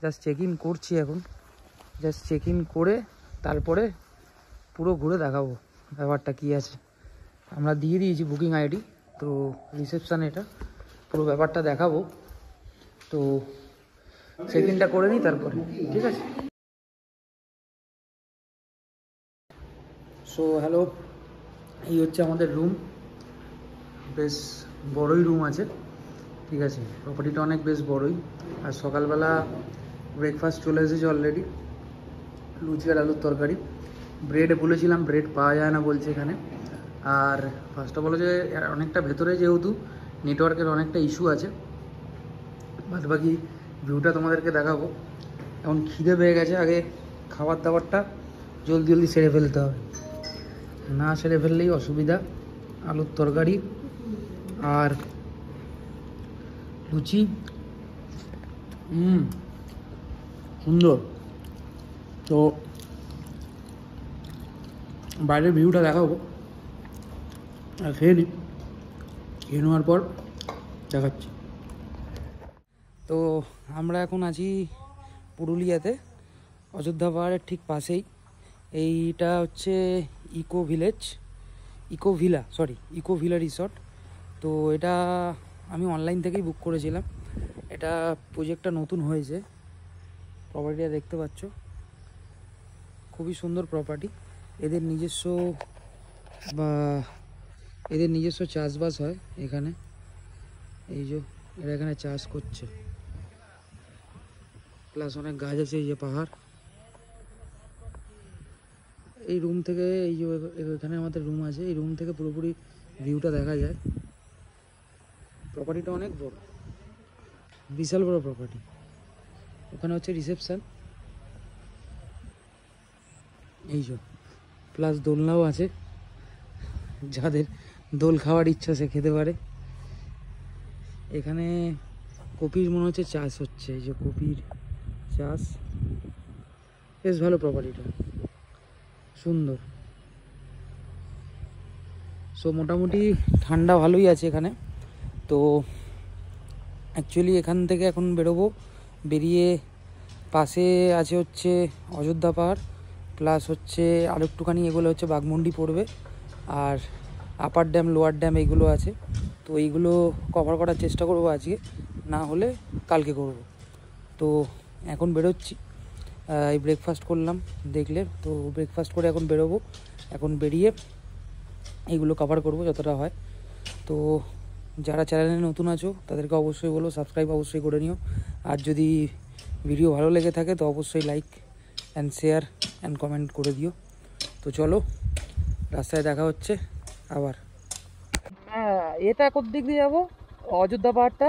Just check in করছি এখন, just check in করে তারপরে পুরো ঘুরে দেখাবো ব্যাপারটা কী আছে। আমরা দিয়ে দিয়েছি বুকিং আইডি, তো রিসেপশানে এটা পুরো ব্যাপারটা দেখাবো। তো চেক ইনটা করে নিই তারপরে, ঠিক আছে। সো হ্যালো, এই হচ্ছে আমাদের রুম, বেশ বড়ই রুম আছে, ঠিক আছে। প্রপার্টিটা অনেক বেশ বড়ই। আর সকালবেলা ব্রেকফাস্ট চলে এসেছে অলরেডি, লুচি আর আলুর তরকারি। ব্রেড বলেছিলাম, ব্রেড পাওয়া যায় না বলছে এখানে। আর ফার্স্ট অফ অল যে অনেকটা ভেতরে যেহেতু নেটওয়ার্কের অনেকটা ইস্যু আছে, বাদ বাকি ভিউটা তোমাদেরকে দেখাবো। এখন খিদে পেয়ে গেছে, আগে খাবার দাবারটা জলদি জলদি সেরে ফেলতে হবে, না সেরে ফেললেই অসুবিধা। আলুর তরকারি আর লুচি, সুন্দর। তো বাইরের ভিউটা দেখাবো, আর খেয়ে নিই, খেয়ে নেওয়ার পর দেখাচ্ছি। তো আমরা এখন আছি পুরুলিয়াতে, অযোধ্যা পাহাড়ের ঠিক পাশেই। এইটা হচ্ছে ইকো ভিলা রিসর্ট। তো এটা আমি অনলাইন থেকেই বুক করেছিলাম। এটা প্রজেক্টটা নতুন হয়েছে, প্রপার্টিটা দেখতে পাচ্ছ, খুবই সুন্দর প্রপার্টি। এদের নিজস্ব চাষবাস হয় এখানে, এই যে এরা এখানে চাষ করছে, প্লাস অনেক গাছ আছে। এই যে পাহাড়, এই রুম থেকে, এই যে এখানে আমাদের রুম আছে, এই রুম থেকে পুরোপুরি ভিউটা দেখা যায়। প্রপার্টিটা অনেক বড়, বিশাল বড় প্রপার্টি। ওখানে হচ্ছে রিসেপশন, এই যে প্লাস দোলনাও আছে, যাদের দোল খাওয়ার ইচ্ছা সে খেতে পারে। এখানে কপির মনে হচ্ছে চাষ হচ্ছে, এই যে কপির চাষ, বেশ ভালো প্রপার্টিটা, সুন্দর। সো মোটামুটি ঠান্ডা ভালোই আছে এখানে। তো অ্যাকচুয়ালি এখান থেকে এখন বেরোবো, বেরিয়ে পাশে আছে হচ্ছে অযোধ্যা পাহাড়, প্লাস হচ্ছে আর একটুখানি এগুলো হচ্ছে বাঘমুন্ডি পড়বে, আর আপার ড্যাম লোয়ার ড্যাম এইগুলো আছে। তো এইগুলো কভার করার চেষ্টা করবো আজকে, না হলে কালকে করব। তো এখন বেরোচ্ছি, এই ব্রেকফাস্ট করলাম দেখলে, তো ব্রেকফাস্ট করে এখন বেরোবো। এখন বেরিয়ে এইগুলো কভার করব যতটা হয়। তো যারা চ্যানেলে নতুন আছো তাদেরকে অবশ্যই বলো সাবস্ক্রাইব অবশ্যই করে নিও, আর যদি ভিডিও ভালো লেগে থাকে তো অবশ্যই like and share and comment করে দিও। তো চলো, রাস্তায় দেখা হচ্ছে আবার। হ্যাঁ, এটা কোন দিক দিয়ে যাবো? অযোধ্যা পাহাড়টা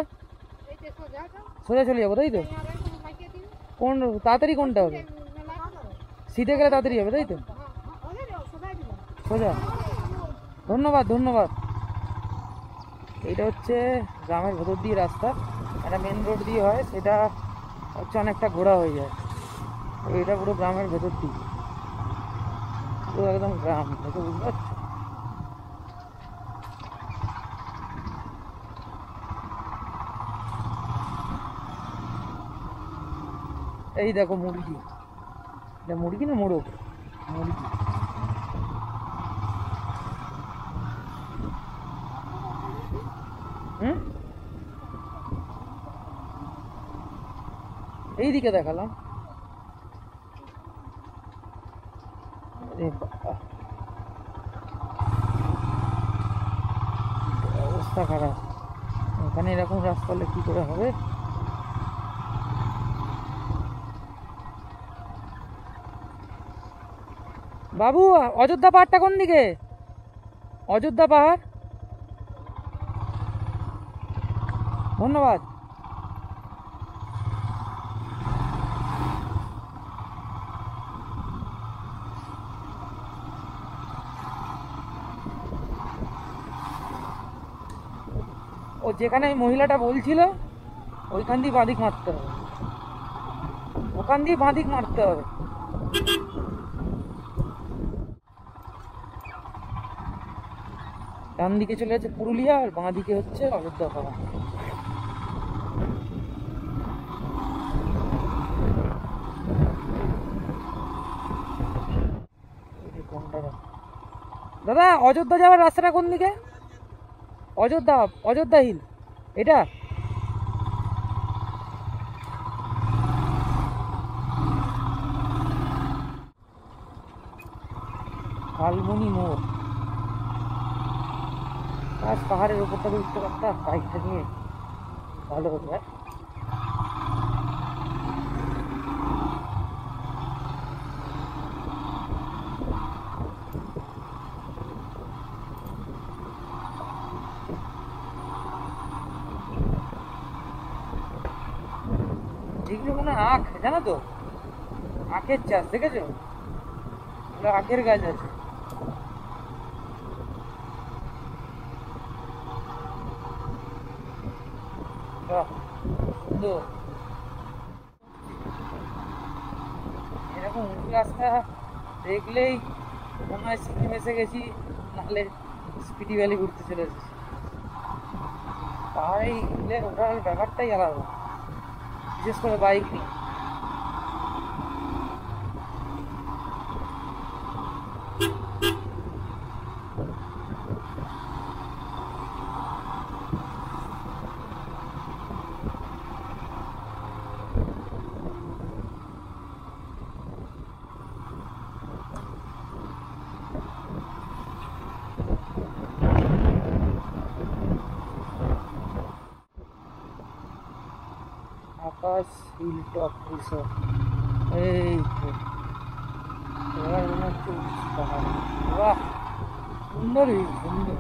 সোজা চলে যাবো, তাই তো? কোন তাড়াতাড়ি কোনটা হবে? সিধে গেলে তাড়াতাড়ি হবে, তাই তো? সোজা, ধন্যবাদ। এইটা হচ্ছে গ্রামের ভেতর দিয়ে রাস্তা, একটা মেন রোড দিয়ে হয়, সেটা হচ্ছে অনেকটা ঘোরা হয়ে যায়। এইটা পুরো গ্রামের ভেতর দিয়ে, পুরো একদম গ্রাম, দেখে বুঝতে পারছো? এই দেখো মুরগি, এটা মুরগি না মোরগ? মুরগি। এইদিকে দেখালাম, অবস্থা খারাপ। এখানে এরকম রাস্তা হলে কি করে হবে? বাবু, অযোধ্যা পাহাড়টা কোন দিকে? অযোধ্যা পাহাড়, ধন্যবাদ। ও যেখানে মহিলাটা বলছিল ওইখান দিয়ে বাঁদিক মারতে হবে, ওখান দিয়ে বাঁদিক মারতে হবে। ডান দিকে চলে যাচ্ছে পুরুলিয়া, আর বাঁ দিকে হচ্ছে অযোধ্যা পাহাড়। দাদা অযোধ্যা যাওয়ার রাস্তাটা কোন দিকে? অযোধ্যা, অযোধ্যা হিল এটা? শালবনি মোড়। আজ পাহাড়ের উপরটাকে উঠতে পারতাম বাইকটা নিয়ে, ভালো হতো। এগুলো মনে হয় আখ, জানো তো? আখের চাষ দেখেছো? আখের গাছ আছে। সুন্দর। এরকম উঁচু রাস্তা দেখলেই মনে হয় সিকিম এসে গেছি, নাহলে স্পিটি ভ্যালি ঘুরতে চলে এসেছি। পাহাড়ে হিলে ওঠার ব্যাপারটাই আলাদা, বিশেষ করে বাইক নিয়ে। আকাশ হিল টপ রিসোর্ট, এই তো এবার মনে হচ্ছে পাহাড়। বাহ, সুন্দর সুন্দর।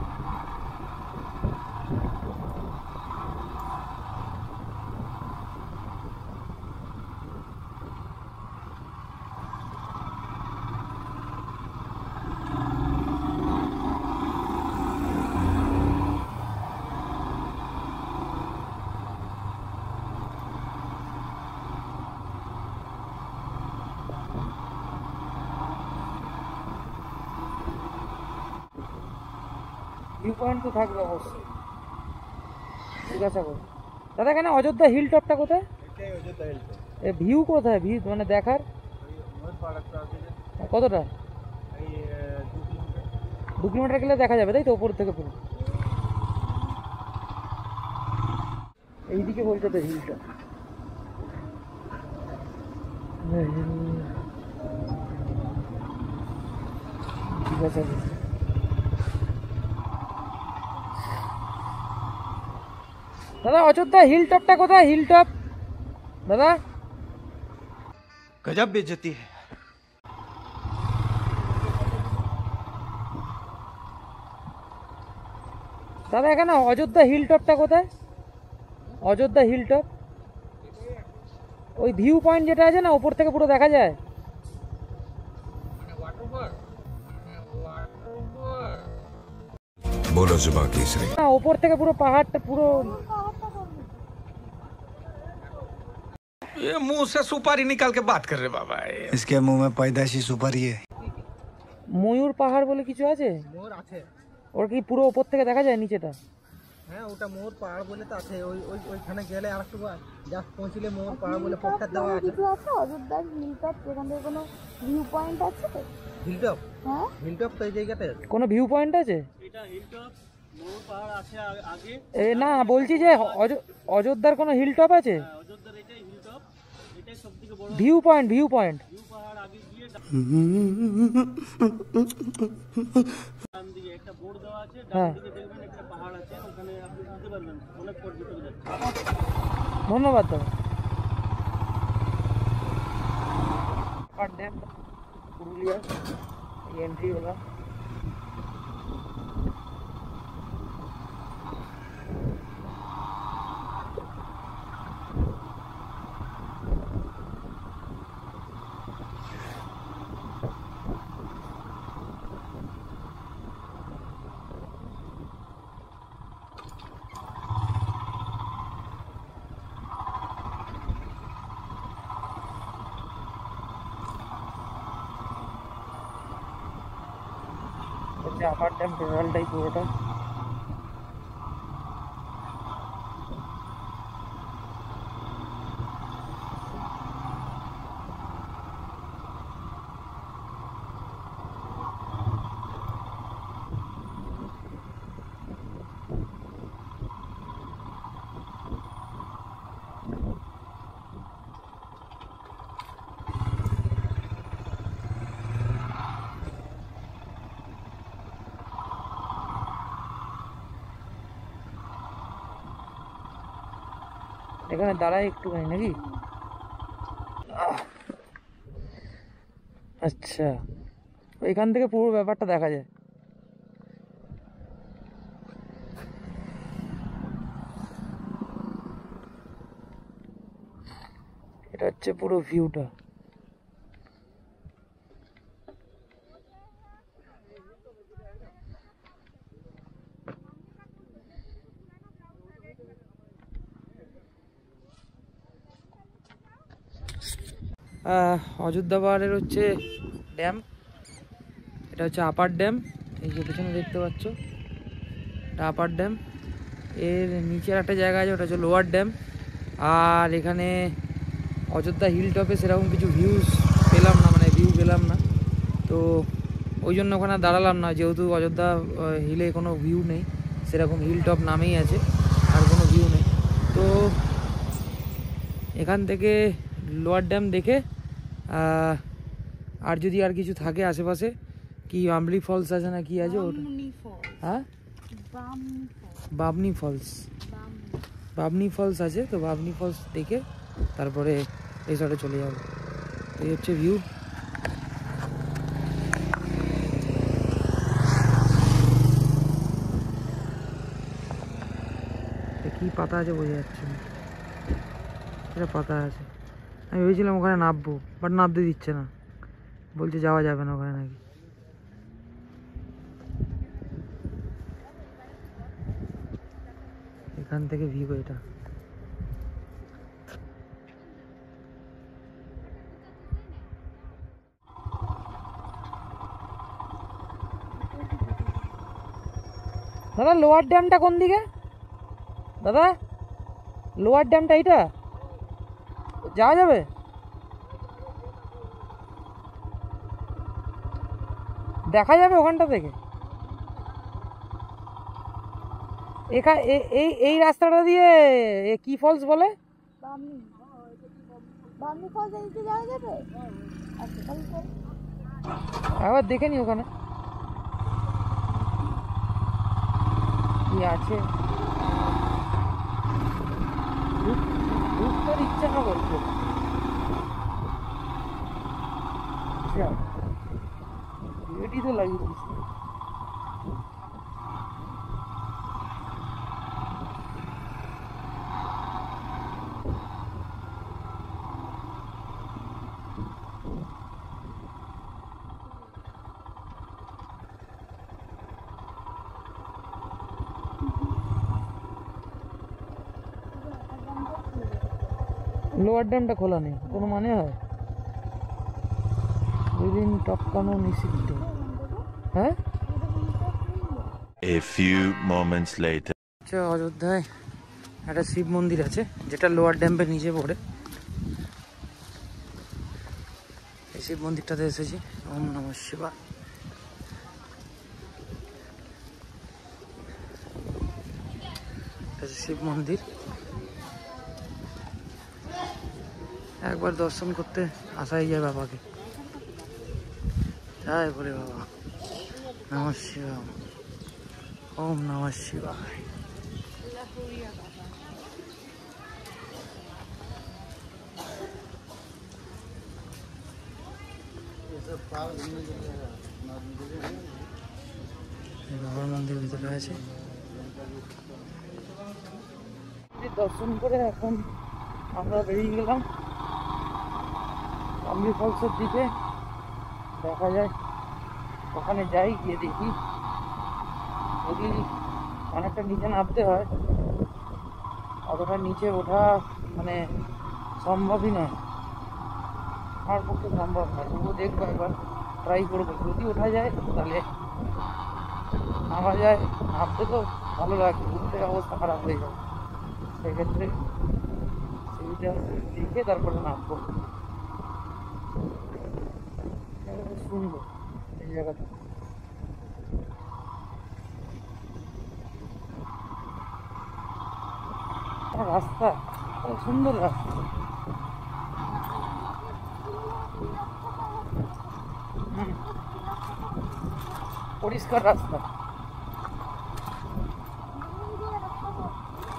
ভিউ পয়েন্ট তো থাকবে অবশ্যই, জিজ্ঞাসা করো। দাদা এখানে অযোধ্যা হিল টপটা কোথায়? ভিউ কোথায়? ভিউ মানে দেখার কতটা? 2 কিলোমিটার গেলে দেখা যাবে, তাই তো? ওপর থেকে পুরো এইদিকে বলছে তো হিলটা। ঠিক আছে। দাদা অযোধ্যা হিল টপটা কোথায়? হিল টপ দাদা। गजब बेइज्जती है। দাদা এখানে অযোধ্যা হিল টপটা কোথায়? অযোধ্যা হিল টপ ওই ভিউ পয়েন্ট যেটা আছে না, উপর থেকে পুরো দেখা যায়। बोलो जुबान केसरी। না, উপর থেকে পুরো পাহাড়টা পুরো। ये मुंह से सुपारी निकाल के बात कर रहे बाबा। इसके मुंह में पैदाइशी सुपारी है। ময়ূর পাহাড় বলে কিছু আছে? মোর আছে। ওর কি পুরো উপর থেকে দেখা যায় নিচেটা? হ্যাঁ, ওটা মোর পাহাড় বলে তো আছে। ওইখানে গেলে আর একটু জাস্ট পৌঁছলে মোর পাহাড় বলে পোস্টার দেওয়া আছে। কিছু আছে অযোধ্যার হিলটপ, যেখান থেকে কোনো ভিউ পয়েন্ট আছে? হিলটপ? হ্যাঁ, হিলটপ তো এই জায়গাতে আছে। কোনো ভিউ পয়েন্ট আছে? এটা হিলটপ, মোর পাহাড় আছে আগে। না, বলছি যে অযোধ্যার কোনো হিল টপ আছে? অযোধ্যার এটাই হিলটপ, এটাই সবথেকে বড় view point, view point. View পাহাড়। আগে গিয়ে ডান দিকে একটা বোর্ড দেওয়া আছে, ডান দিকে দেখবেন একটা পাহাড় আছে, ওখানে আপনি উঠতে পারবেন। অনেক পর্যটক যাচ্ছে। ধন্যবাদ দাদা। ড্যাম পুরুলিয়া এন্ট্রি হলো। আপার ড্যাম টোটালটাই পুরোটা। এখানে দাঁড়ায় একটুখানি নাকি? আচ্ছা, এখান থেকে পুরো ব্যাপারটা দেখা যায়। এটা হচ্ছে পুরো ভিউটা। অযোধ্যা পাহাড়ের হচ্ছে ড্যাম, এটা হচ্ছে আপার ড্যাম। এই যে পেছনে দেখতে পাচ্ছ, এটা আপার ড্যাম। এর নিচের একটা জায়গা আছে, ওটা হচ্ছে লোয়ার ড্যাম। আর এখানে অযোধ্যা হিল টপে সেরকম কিছু ভিউজ পেলাম না, মানে ভিউ পেলাম না, তো ওই জন্য ওখানে দাঁড়ালাম না, যেহেতু অযোধ্যা হিলে কোনো ভিউ নেই, সেরকম হিল টপ নামেই আছে, আর কোনো ভিউ নেই। তো এখান থেকে লোয়ার ড্যাম দেখে আর যদি আর কিছু থাকে আশেপাশে, কি বামলি ফলস আছে না কি আছে ওটা, হ্যাঁ বামনি ফলস, বামনি ফলস আছে, তো বামনি ফলস দেখে তারপরে রিসর্টে চলে যাবো। এই হচ্ছে ভিউ। কি পাতা আছে বোঝা যাচ্ছে না, এটা পাতা আছে। আমি ভেবেছিলাম ওখানে নামবো, বাট নামতে দিচ্ছে না, বলছে যাওয়া যাবে না ওখানে নাকি। এখান থেকে ভিউ এটা। দাদা লোয়ার ড্যামটা কোন দিকে? দাদা লোয়ার ড্যামটা এইটা যাওয়া যাবে? দেখা যাবে ওখানটা থেকে? এখানে এই রাস্তাটা দিয়ে কি ফলস বলে? বামনি ফলস এদিকে যাওয়া যাবে? আচ্ছা তাহলে চল। আবার দেখে নি ওখানে কি আছে। ঢুকতে ইচ্ছা না বলছে। এটি তো লাগিয়ে দিচ্ছে। লোয়ার ড্যামটা খোলা নেই, কোনো মানে হয়? উইদিন টপকানো নিষিদ্ধ। হ্যাঁ, A few moments later. অযোধ্যায় একটা শিব মন্দির আছে, যেটা লোয়ার ড্যামের নিচে পড়ে। এই শিব মন্দিরটাতে এসেছি। ওম নমঃ শিবায়। শিব মন্দির একবার দর্শন করতে আসাই যায় বাবাকে। জয় বলে বাবা, নমঃ শিবায়, ওম নমঃ শিবায়। বাবার মন্দির ভিতরে আছে। দর্শন করে এখন আমরা বেরিয়ে গেলাম বামনি ফলসের দিকে। দেখা যায় ওখানে যাই, গিয়ে দেখি যদি অনেকটা নিচে নামতে হয়, অতটা নিচে ওঠা মানে সম্ভবই নয়, আমার পক্ষে সম্ভব নয়। তবুও দেখবো, একবার ট্রাই করবো, যদি ওঠা যায় তাহলে নামা যায়। নামতে তো ভালো লাগে, উঠতে অবস্থা খারাপ হয়ে যাবে, সেক্ষেত্রে সেইটা দেখে তারপরে নামবো। সুন্দর এই জায়গাটা, রাস্তা সুন্দর রাস্তা। পরিষ্কার রাস্তা।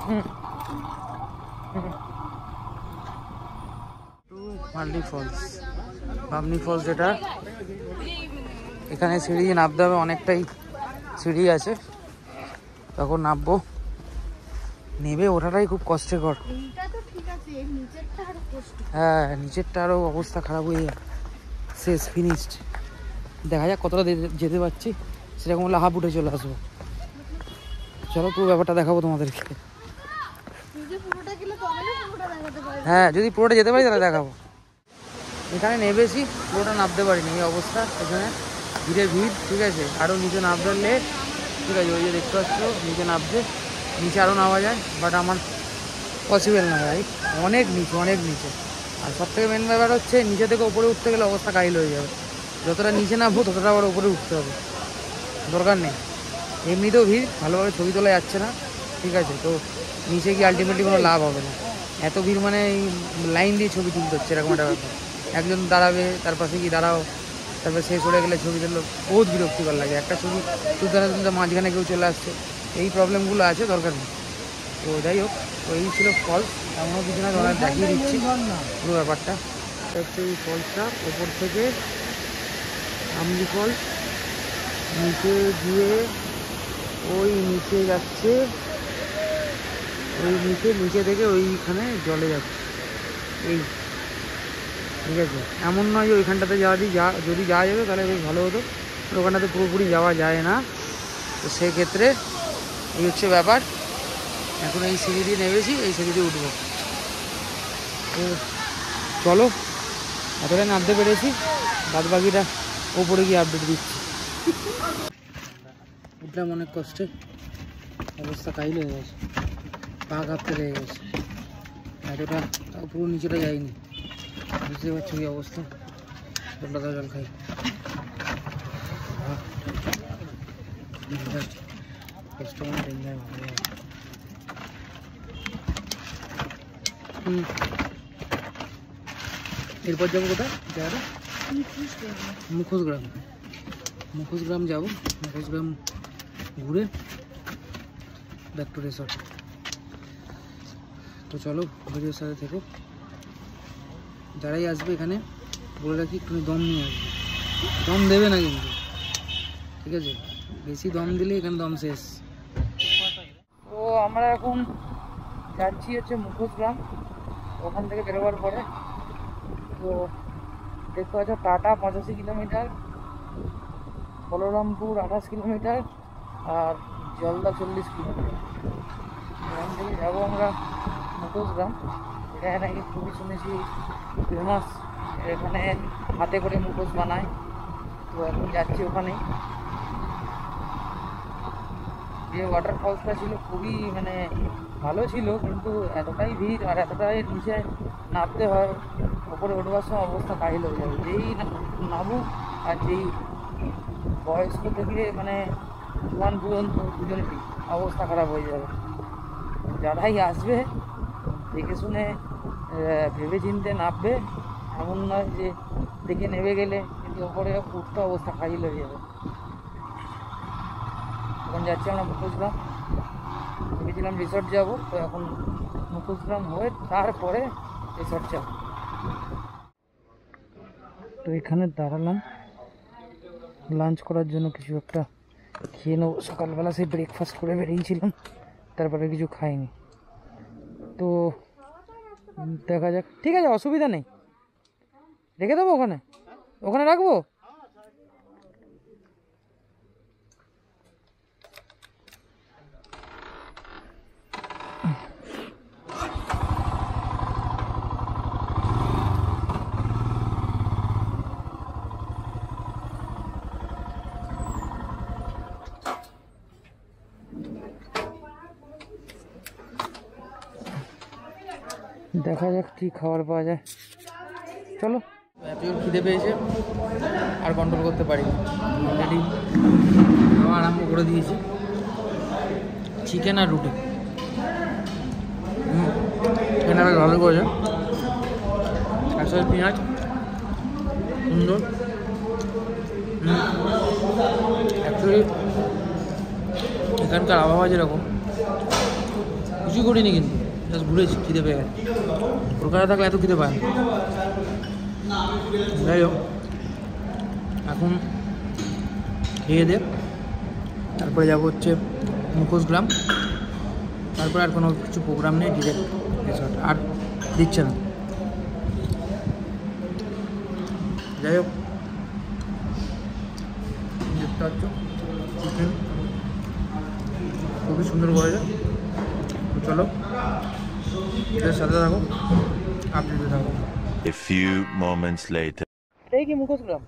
হুম হুম বামনি ফলস, বামনি ফলস এটা। এখানে সিঁড়ি নামতে হবে, অনেকটাই সিঁড়ি আছে, তখন নামবো। নেবে ওঠাটাই খুব কষ্টকর। হ্যাঁ, নিচেরটা আরও অবস্থা খারাপ হয়ে যায়। শেষ, ফিনিশড। দেখা যাক কতটা যেতে পারছি, সেরকম হলে হাফ উঠে চলে আসবো। চলো পুরো ব্যাপারটা দেখাবো তোমাদেরকে। হ্যাঁ, যদি পুরোটা যেতে পারি তাহলে দেখাবো। এখানে নেবেছি, পুরোটা নামতে পারিনি, এই অবস্থা। এখানে ভিড়ে ভিড়, ঠিক আছে। আরও নিচে নামতে লেট, ঠিক আছে। ওই যে দেখতে পাচ্ছ নিচে নামছে, নিচে আরও নামা যায়, বাট আমার পসিবল না ভাই, অনেক নিচে, অনেক নিচে। আর সব থেকে মেন ব্যাপার হচ্ছে নিচে থেকে ওপরে উঠতে গেলে অবস্থা কাহিল হয়ে যাবে। যতটা নিচে নামবো ততটা আবার ওপরে উঠতে হবে, দরকার নেই। এমনিতেও ভিড়, ভালোভাবে ছবি তোলা যাচ্ছে না, ঠিক আছে। তো নিচে গিয়ে আলটিমেটলি কোনো লাভ হবে না। এত ভিড় মানে এই লাইন দিয়ে ছবি তুলতে হচ্ছে, এরকম একটা ব্যাপার। একজন দাঁড়াবে, তার পাশে গিয়ে দাঁড়াও, তারপরে শেষ হয়ে গেলে ছবি তুললো, বহুত বিরক্তিকর লাগে। একটা ছবি তুলতে না তুলতে মাঝখানে কেউ চলে আসছে, এই প্রবলেমগুলো আছে, দরকার নেই। তো যাই হোক, তো এই ছিল ফলস। এমনও কিছু না, তোমার দেখিয়ে দিচ্ছি পুরো ব্যাপারটা। হচ্ছে এই ফলসটা, ওপর থেকে আমলি ফলস, নিচে গিয়ে ওই নিচে যাচ্ছে, ওই নিচে থেকে ওইখানে জলে যাচ্ছে, এই, ঠিক আছে। এমন নয় যে ওইখানটাতে যদি যাওয়া যাবে তাহলে বেশ ভালো হতো, ওখানটাতে পুরোপুরি যাওয়া যায় না। তো সেক্ষেত্রে এই হচ্ছে ব্যাপার। এখন এই সিঁড়ি দিয়ে নেমেছি, এই সিঁড়ি দিয়ে উঠবো। তো চলো, এতটাই নামতে পেরেছি, বাদ বাকিটা ওপরে গিয়ে আপডেট দিচ্ছি। উঠলাম অনেক কষ্টে, অবস্থা কাহিল হয়ে গেছে, পা কাঁপতে লেগে গেছে। এতটা তাও পুরো নিচেটা যায়নি, বুঝতে পারছো কি অবস্থা। জলটা জল খাই, কষ্ট মানে ডেঞ্জার। এরপর যাবো কোথায় জায়গাটা? মুখোশগ্রাম। মুখোশগ্রাম যাবো, মুখোশগ্রাম ঘুরে ব্যাক টু রিসর্ট। তো চলো, ভিডিওর সাথে থেকো। যারাই আসবে এখানে বলে রাখি, একটু দম নিয়ে আসবে, দম দেবে না কিন্তু, ঠিক আছে। বেশি দম দিলে এখানে দম শেষ। তো আমরা এখন যাচ্ছি হচ্ছে মুখোশগ্রাম। ওখান থেকে বেরোবার পরে তো দেখতে পাচ্ছ টাটা 85 কিলোমিটার, বলরামপুর 28 কিলোমিটার, আর জলদা 40 কিলোমিটার। এখান থেকে যাবো আমরা মুখোশগ্রাম। এখানে নাকি খুবই শুনেছি ফেমাস, এখানে হাতে করে মুখোশ বানায়। তো এখন যাচ্ছি ওখানেই। যে ওয়াটারফলসটা ছিল খুবই মানে ভালো ছিল, কিন্তু এতটাই ভিড় আর এতটাই নিচে নামতে হয়, ওপরে উঠবার সময় অবস্থা কাহিল হয়ে যাবে। যেই নামুক আর যেই বয়স্ক থেকে মানে জোয়ান পর্যন্ত দুজনেরই অবস্থা খারাপ হয়ে যাবে। যারাই আসবে দেখে শুনে ভেবে চিনতে নামবে, এমন নয় যে দেখে নেমে গেলে কিন্তু ওপরে উঠতে অবস্থা কাহিল হয়ে যাবে। এখন যাচ্ছি আমরা মুখোশগ্রাম, ভেবেছিলাম রিসর্ট যাব, তো এখন মুখোশগ্রাম হয়ে তারপরে রিসর্ট যাব। তো এখানে দাঁড়ালাম লাঞ্চ করার জন্য, কিছু একটা খেয়ে নেবো। সকালবেলা সেই ব্রেকফাস্ট করে বেরিয়েছিলাম, তারপরে কিছু খাইনি। তো দেখা যাক, ঠিক আছে, অসুবিধা নেই, রেখে দেবো ওখানে, ওখানে রাখবো। দেখা যাক কী খাবার পাওয়া যায়, চলো। এত খিদে পেয়েছে আর কন্ট্রোল করতে পারি, অলরেডি খাওয়া আরম্ভ করে দিয়েছি। চিকেন আর রুটি, চিকেন বেশ ভালো করেছে, আসলে পেঁয়াজ সুন্দর। অ্যাকচুয়ালি এখানকার আবহাওয়া যেরকম, কিছু করিনি কিন্তু জাস্ট ঘুরেছি, খিদে পেয়ে গেছে। কলকাতা থাকলে এত খিদে পায় না। যাই হোক, এখন খেয়ে দে, তারপরে যাবো হচ্ছে মুখোশগ্রাম, তারপরে আর কোনো কিছু প্রোগ্রাম নেই, ডিরেক্ট রিসর্ট। আর দিচ্ছে না। যাই হোক, দেখতে পাচ্ছ চিকেন খুবই সুন্দর করেছে। চলো এদের সাথে থাকো, আপডেটে থাকো। A few moments later. এই কি মুখোশগ্রাম?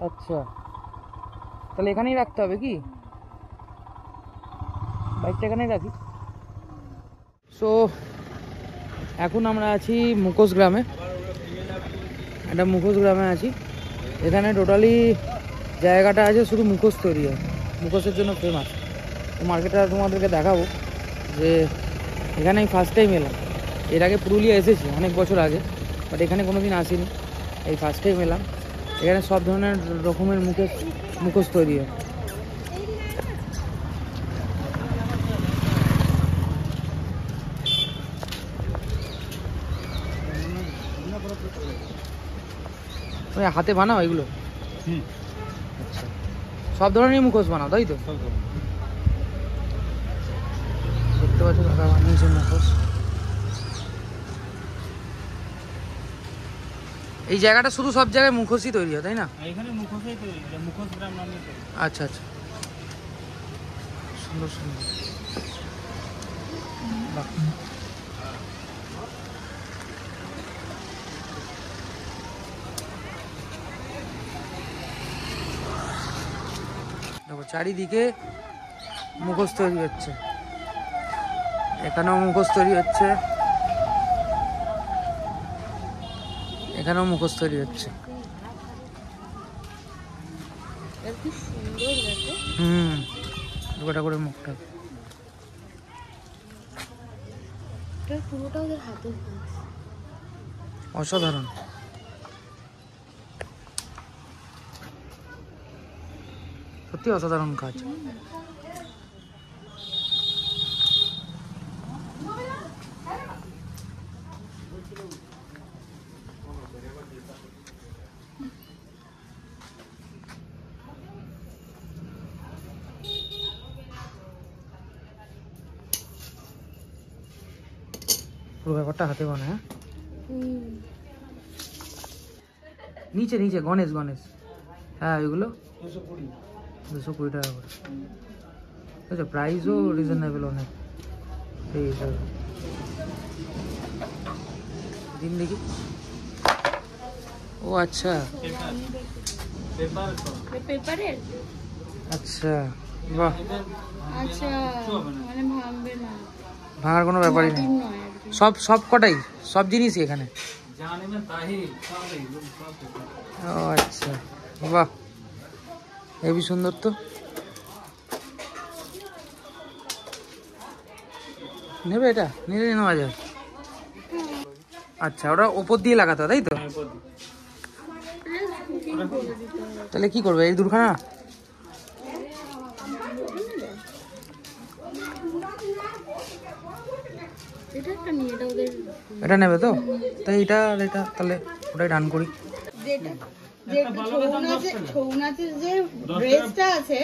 আচ্ছা, তাহলে এখানেই রাখতে হবে কি? বাইকটা এখানেই রাখি। সো এখন আমরা আছি মুখোশগ্রামে, একটা মুখোশগ্রামে আছি। এখানে টোটালি জায়গাটা আছে শুধু মুখোশ তৈরি হয়, মুখোশের জন্য ফেমাস। তো মার্কেটটা তোমাদেরকে দেখাবো যে এখানে আমি ফার্স্ট টাইম এলাম। এর আগে পুরুলিয়া এসেছি অনেক বছর আগে, বাট এখানে কোনো দিন আসিনি, এই ফার্স্ট টাইম এলাম। এখানে সব ধরনের রকমের মুখোশ তৈরি হয়। ওই হাতে বানাও এগুলো? আচ্ছা, সব ধরনের মুখোশ বানাও তাই তো? দেখতে পাচ্ছ কাকা বানিয়েছে মুখোশ। এই জায়গাটা শুধু সব জায়গায় মুখোশই তৈরি হয় তাই না? এখানে মুখোশই তৈরি, মুখোশগ্রাম নামে তৈরি। আচ্ছা আচ্ছা, সুন্দর সুন্দর। বাহ, দেখো চারিদিকে মুখোশ তৈরি হচ্ছে, এখানেও মুখোশ তৈরি হচ্ছে, এখানেও মুখোশ তৈরি হচ্ছে। দুটা করে মুখটা পুরোটা ওদের হাতে, অসাধারণ। সত্যি অসাধারণ কাজ। পুরো ব্যাপারটা হাতে বানায়। হ্যাঁ, নিচে নিচে গণেশ গণেশ, হ্যাঁ ওইগুলো 220 টাকা করে। আচ্ছা, প্রাইসও রিজনেবল অনেক সেই হিসাবে। দিন দেখি। ও আচ্ছা, পেপারের। আচ্ছা বাহ, আচ্ছা, মানে ভাঙবে না, ভাঙার কোনো ব্যাপারই নেই। সব কটাই, সব জিনিসই এখানে। ও আচ্ছা, বাহ, হেবি সুন্দর তো। নেবে এটা? নিলে নেওয়া যায়। আচ্ছা, ওটা ওপর দিয়ে লাগাতে হয় তাই তো? তাহলে কি করবে এই দুখানা? এটা নেবে তো? তাই এটা আর এটা তাহলে ওটাই ডান করি। ছৌ নাচের যে ড্রেসটা আছে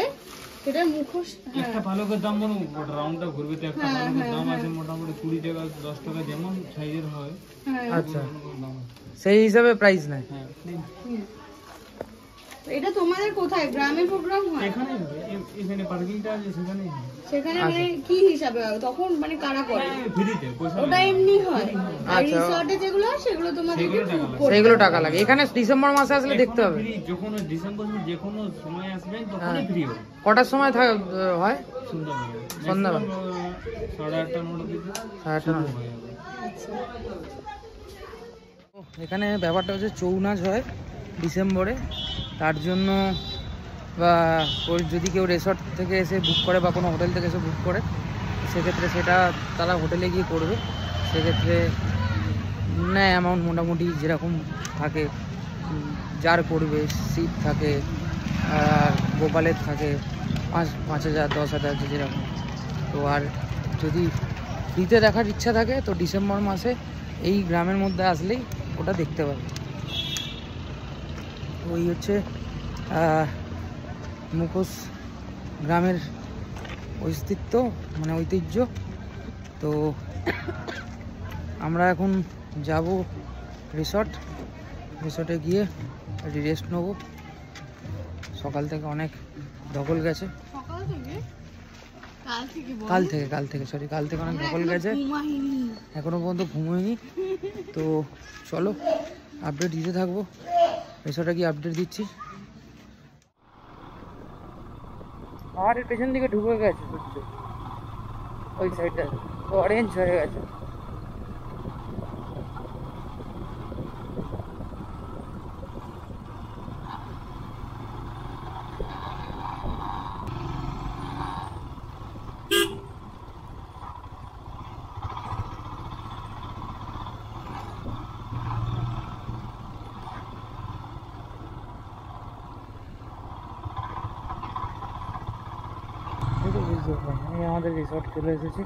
সেটার মুখোশ একটা ভালো করে দাম বলুন, রাউন্ডটা ঘুরবে তো একটা ভালো করে দাম আছে মোটামুটি 20 টাকা 10 টাকা যেমন সাইজের হয়। আচ্ছা, সেই হিসাবে প্রাইস নেয়। এটা তোমাদের কোথায় গ্রামে প্রোগ্রাম হয়? এখানে এখানে পার্কিংটা আছে সেখানে। সেখানে মানে কি হিসাবে হয় তখন, মানে কারা করে? ফ্রিতে পয়সা ওটা এমনি হয়। আর রিসর্টে যেগুলো হয় সেগুলো তোমাদেরকে সেইগুলো টাকা লাগে। এখানে ডিসেম্বর মাসে আসলে দেখতে হবে। যখন ডিসেম্বর যে কোনো সময় আসবেন তখনই ফ্রি হবে। কটার সময় হয়? সন্ধ্যাবেলা 8:30 9টার দিকে। 8:30 হয়ে যাবে। এখানে ব্যাপারটা হচ্ছে ছৌ নাচ হয় ডিসেম্বরে, তার জন্য বা যদি কেউ রিসর্ট থেকে এসে বুক করে বা কোনো হোটেল থেকে এসে বুক করে, সেক্ষেত্রে সেটা তারা হোটেলে গিয়ে করবে। সেক্ষেত্রে নেয় অ্যামাউন্ট মোটামুটি যেরকম থাকে, যার করবে সিট থাকে, আর গোপালের থাকে 5,000 10,000 যেরকম। তো আর যদি ফ্রিতে দেখার ইচ্ছা থাকে তো ডিসেম্বর মাসে এই গ্রামের মধ্যে আসলেই ওটা দেখতে পাবে। ওই হচ্ছে মুখোশ গ্রামের অস্তিত্ব, মানে ঐতিহ্য। তো আমরা এখন যাব রিসর্টে গিয়ে রেস্ট নেবো। সকাল থেকে অনেক ধকল গেছে, কাল থেকে অনেক ধকল গেছে, এখনো পর্যন্ত ঘুমোয়নি। তো চলো আপডেট দিতে থাকবো, রিসর্টে গিয়ে আপডেট দিচ্ছি। পাহাড়ের পেছন দিকে ঢুকে গেছে সূর্য, ওই সাইডটা অরেঞ্জ হয়ে গেছে। আমি আমাদের রিসর্ট চলে এসেছি।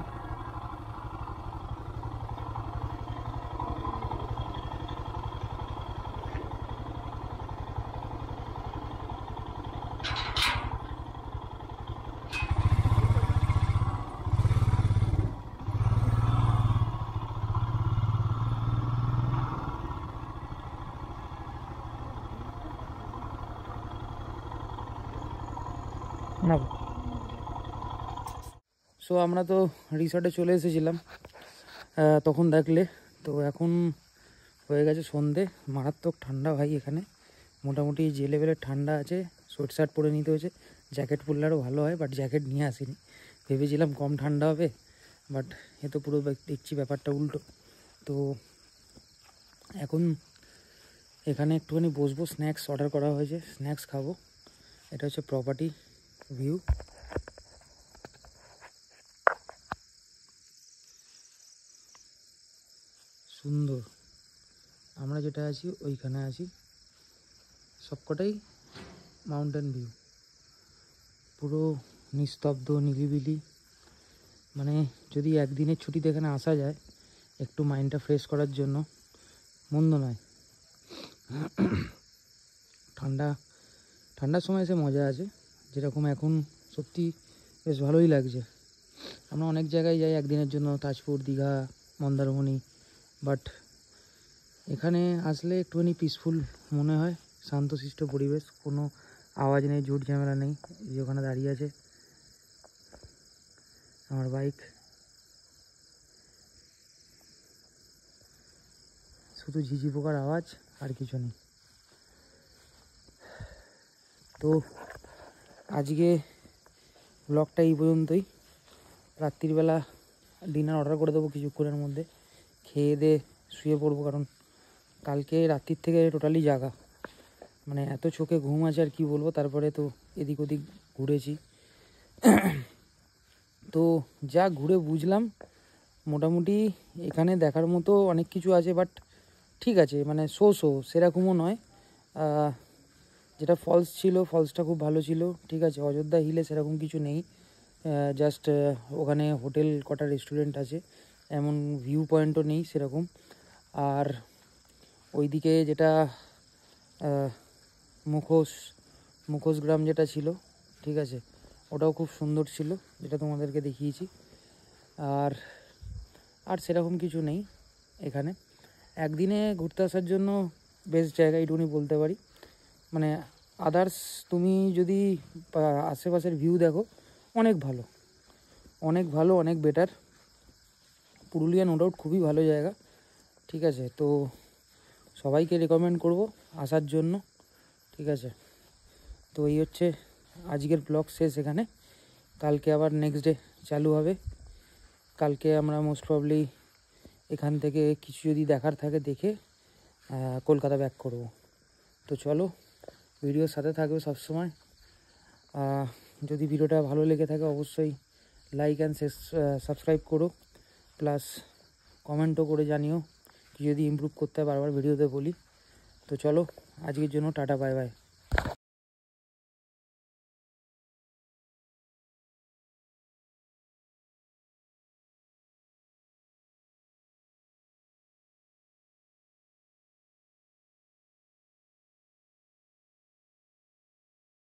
না সো আমরা তো রিসর্টে চলে এসেছিলাম তখন দেখলে। তো এখন হয়ে গেছে সন্ধে, মারাত্মক ঠান্ডা ভাই এখানে, মোটামুটি যে লেভেলের ঠান্ডা আছে সোয়েট শার্ট পরে নিতে হয়েছে, জ্যাকেট পরলে আরও ভালো হয়, বাট জ্যাকেট নিয়ে আসিনি। ভেবেছিলাম কম ঠান্ডা হবে, বাট এ তো পুরো দেখছি ব্যাপারটা উল্টো। তো এখন এখানে একটুখানি বসবো, স্ন্যাক্স অর্ডার করা হয়েছে, স্ন্যাক্স খাবো। এটা হচ্ছে প্রপার্টি ভিউ। সুন্দর, আমরা যেটা আছি ওইখানে আছি, সবকটাই মাউন্টেন ভিউ, পুরো নিস্তব্ধ নিরিবিলি। মানে যদি একদিনের ছুটিতে এখানে আসা যায় একটু মাইন্ডটা ফ্রেশ করার জন্য, মন্দ নয়। ঠান্ডার সময় এসে মজা আছে, যেরকম এখন সত্যি বেশ ভালোই লাগছে। আমরা অনেক জায়গায় যাই একদিনের জন্য, তাজপুর, দীঘা, মন্দারমণি, বাট এখানে আসলে একটুখানি পিসফুল মনে হয়, শান্তশিষ্ট পরিবেশ, কোনো আওয়াজ নেই, ঝুট ঝামেলা নেই। যে ওখানে দাঁড়িয়ে আছে আমার বাইক, শুধু ঝিঝি পোকার আওয়াজ আর কিছু নেই। তো আজকে ব্লগটা এই পর্যন্তই। রাত্রিবেলা ডিনার অর্ডার করে দেবো কিছুক্ষণের মধ্যে, খেয়ে দিয়ে শুয়ে পড়বো, কারণ কালকে রাত্রির থেকে টোটালি জাগা, মানে এত চোখে ঘুম আছে আর কি বলবো। তারপরে তো এদিক ওদিক ঘুরেছি, তো যা ঘুরে বুঝলাম মোটামুটি এখানে দেখার মতো অনেক কিছু আছে, বাট ঠিক আছে, মানে সেরকমও নয়। যেটা ফলস ছিল, ফলসটা খুব ভালো ছিল, ঠিক আছে। অযোধ্যা হিলে সেরকম কিছু নেই, জাস্ট ওখানে হোটেল কটা রেস্টুরেন্ট আছে, এমন ভিউ পয়েন্টও নেই সেরকম। আর ওইদিকে যেটা মুখোশ গ্রাম যেটা ছিল, ঠিক আছে, ওটাও খুব সুন্দর ছিল, যেটা তোমাদেরকে দেখিয়েছি। আর সেরকম কিছু নেই এখানে। একদিনে ঘুরতে আসার জন্য বেস্ট জায়গা এইটুকুনি বলতে পারি। মানে আদার্স তুমি যদি আশেপাশের ভিউ দেখো, অনেক ভালো, অনেক বেটার। পুরুলিয়া নো ডাউট খুবই ভালো জায়গা, ঠিক আছে। তো সবাইকে রেকমেন্ড করব আসার জন্য, ঠিক আছে। তো এই হচ্ছে আজকের ব্লগ শেষ এখানে। কালকে আবার নেক্সট ডে চালু হবে। কালকে আমরা মোস্ট প্রবলি এখান থেকে কিছু যদি দেখার থাকে দেখে কলকাতা ব্যাক করব। তো চলো, ভিডিওর সাথে থাকবে সবসময়। যদি ভিডিওটা ভালো লেগে থাকে অবশ্যই লাইক অ্যান্ড সাবস্ক্রাইব করো, প্লাস কমেন্টও করে জানিও যদি ইমপ্রুভ করতে হয়, বারবার ভিডিওতে বলি। তো চলো, আজকের জন্য টাটা, বাই বাই।